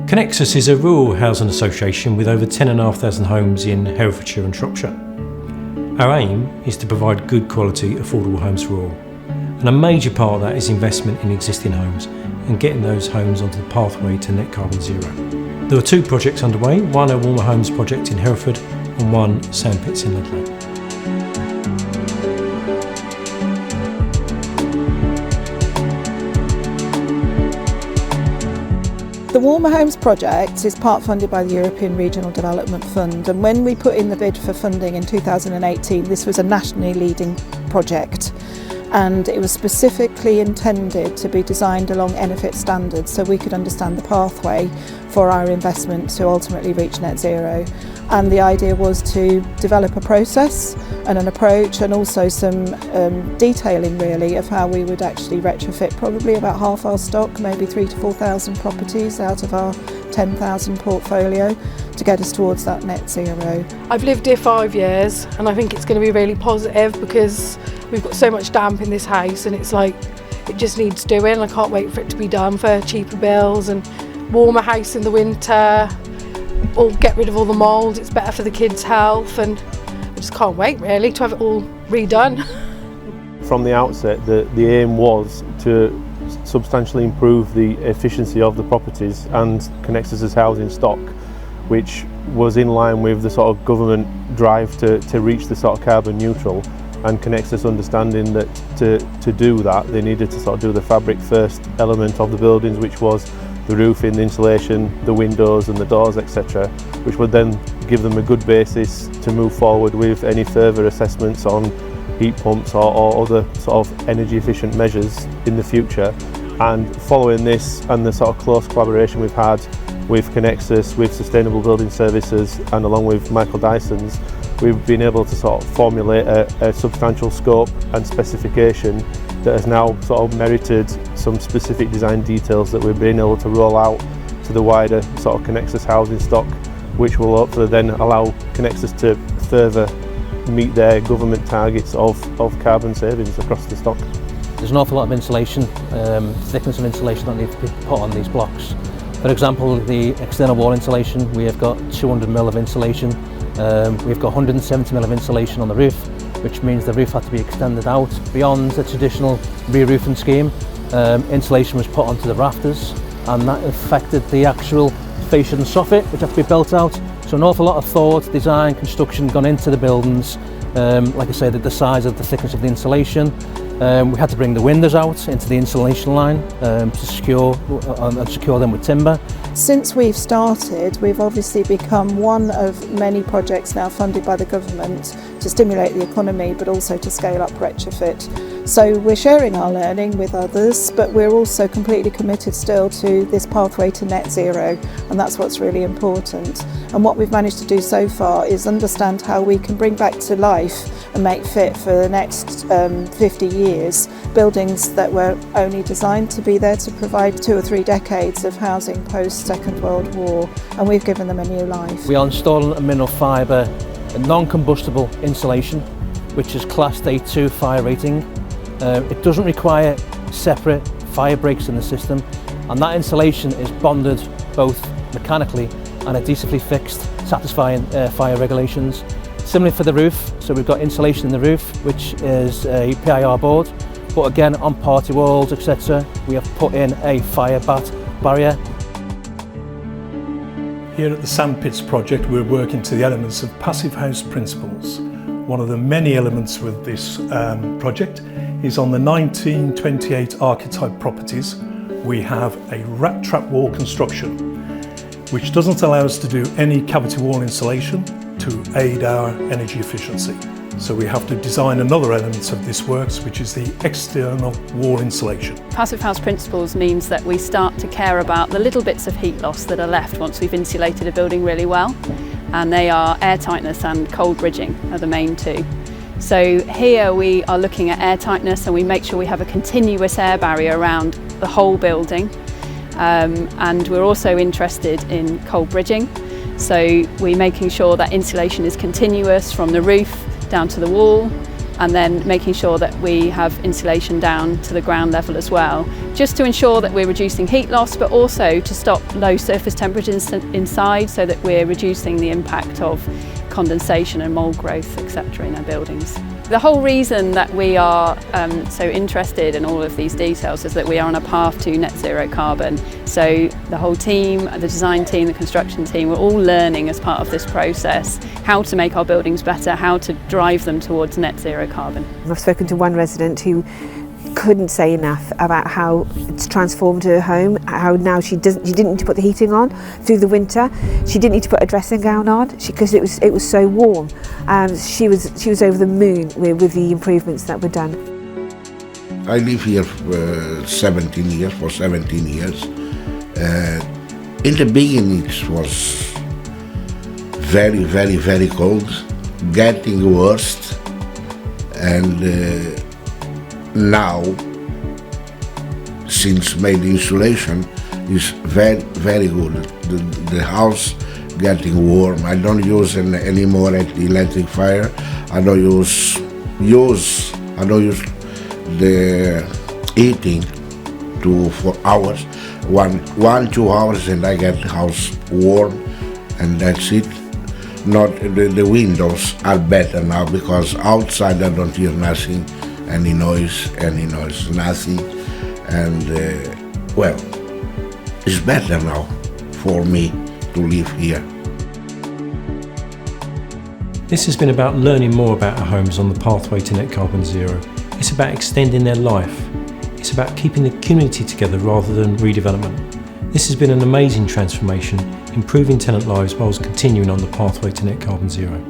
Connexus is a rural housing association with over 10,500 homes in Herefordshire and Shropshire. Our aim is to provide good quality, affordable homes for all. And a major part of that is investment in existing homes and getting those homes onto the pathway to net carbon zero. There are 2 projects underway, one a Warmer Homes Project in Hereford and one Sandpits in Ludlow. The Warmer Homes Project is part funded by the European Regional Development Fund, and when we put in the bid for funding in 2018, this was a nationally leading project, and it was specifically intended to be designed along NFIT standards so we could understand the pathway for our investment to ultimately reach net zero. And the idea was to develop a process and an approach, and also some detailing really of how we would actually retrofit probably about half our stock, maybe 3,000 to 4,000 properties out of our 10,000 portfolio to get us towards that net zero. I've lived here 5 years and I think it's going to be really positive because we've got so much damp in this house, and it's like it just needs doing. I can't wait for it to be done for cheaper bills and warmer house in the winter, or get rid of all the mould. It's better for the kids' health, and I just can't wait really to have it all redone. From the outset, the aim was to substantially improve the efficiency of the properties and Connexus's housing stock, which was in line with the sort of government drive to reach the sort of carbon neutral, and Connexus understanding that to do that they needed to sort of do the fabric first element of the buildings, which was the roofing, the insulation, the windows and the doors, etc., which would then give them a good basis to move forward with any further assessments on heat pumps or other sort of energy efficient measures in the future. And following this and the sort of close collaboration we've had with Connexus, with Sustainable Building Services and along with Michael Dyson's, we've been able to sort of formulate a substantial scope and specification that has now sort of merited some specific design details that we've been able to roll out to the wider sort of Connexus housing stock, which will hopefully then allow Connexus to further meet their government targets of carbon savings across the stock. There's an awful lot of insulation, thickness of insulation that needs to be put on these blocks. For example, the external wall insulation, we have got 200 mil of insulation. We've got 170 mil of insulation on the roof, which means the roof had to be extended out beyond the traditional re-roofing scheme. Insulation was put onto the rafters, and that affected the actual fascia and soffit, which had to be built out. So an awful lot of thought, design, construction gone into the buildings. Like I say, the size of the thickness of the insulation. We had to bring the windows out into the insulation line to secure them with timber. Since we've started, we've obviously become one of many projects now funded by the government to stimulate the economy, but also to scale up retrofit. So we're sharing our learning with others, but we're also completely committed still to this pathway to net zero, and that's what's really important. And what we've managed to do so far is understand how we can bring back to life and make fit for the next 50 years buildings that were only designed to be there to provide 2 or 3 decades of housing post Second World War, and we've given them a new life. We are installing a mineral fibre, a non-combustible insulation, which is classed A2 fire rating. It doesn't require separate fire breaks in the system, and that insulation is bonded both mechanically and adhesively fixed, satisfying fire regulations. Similarly for the roof, so we've got insulation in the roof, which is a PIR board, but again on party walls, etc., we have put in a fire bat barrier. Here at the Sandpits project, we're working to the elements of passive house principles. One of the many elements with this project is on the 1928 archetype properties. We have a rat trap wall construction, which doesn't allow us to do any cavity wall insulation to aid our energy efficiency. So we have to design another element of this works, which is the external wall insulation. Passive house principles means that we start to care about the little bits of heat loss that are left once we've insulated a building really well, and they are air tightness and cold bridging are the main two. So here we are looking at air tightness, and we make sure we have a continuous air barrier around the whole building, and we're also interested in cold bridging. So we're making sure that insulation is continuous from the roof down to the wall, and then making sure that we have insulation down to the ground level as well, just to ensure that we're reducing heat loss, but also to stop low surface temperatures inside, so that we're reducing the impact of condensation and mould growth, etc. in our buildings. The whole reason that we are so interested in all of these details is that we are on a path to net zero carbon. So the whole team, the design team, the construction team, we're all learning as part of this process how to make our buildings better, how to drive them towards net zero carbon. I've spoken to one resident who couldn't say enough about how it's transformed her home, how now she didn't need to put the heating on through the winter. She didn't need to put a dressing gown on because it was so warm. She was over the moon with the improvements that were done. I live here for 17 years. In the beginning it was very, very, very cold, getting worse, and now, since made insulation, is very, very good. The house getting warm. I don't use anymore the electric fire. I don't use the heating for hours. 1-2 hours, and I get the house warm, and that's it. Not the windows are better now, because outside I don't hear nothing. Any noise, nothing, and well, it's better now for me to live here. This has been about learning more about our homes on the pathway to net carbon zero. It's about extending their life. It's about keeping the community together rather than redevelopment. This has been an amazing transformation, improving tenant lives whilst continuing on the pathway to net carbon zero.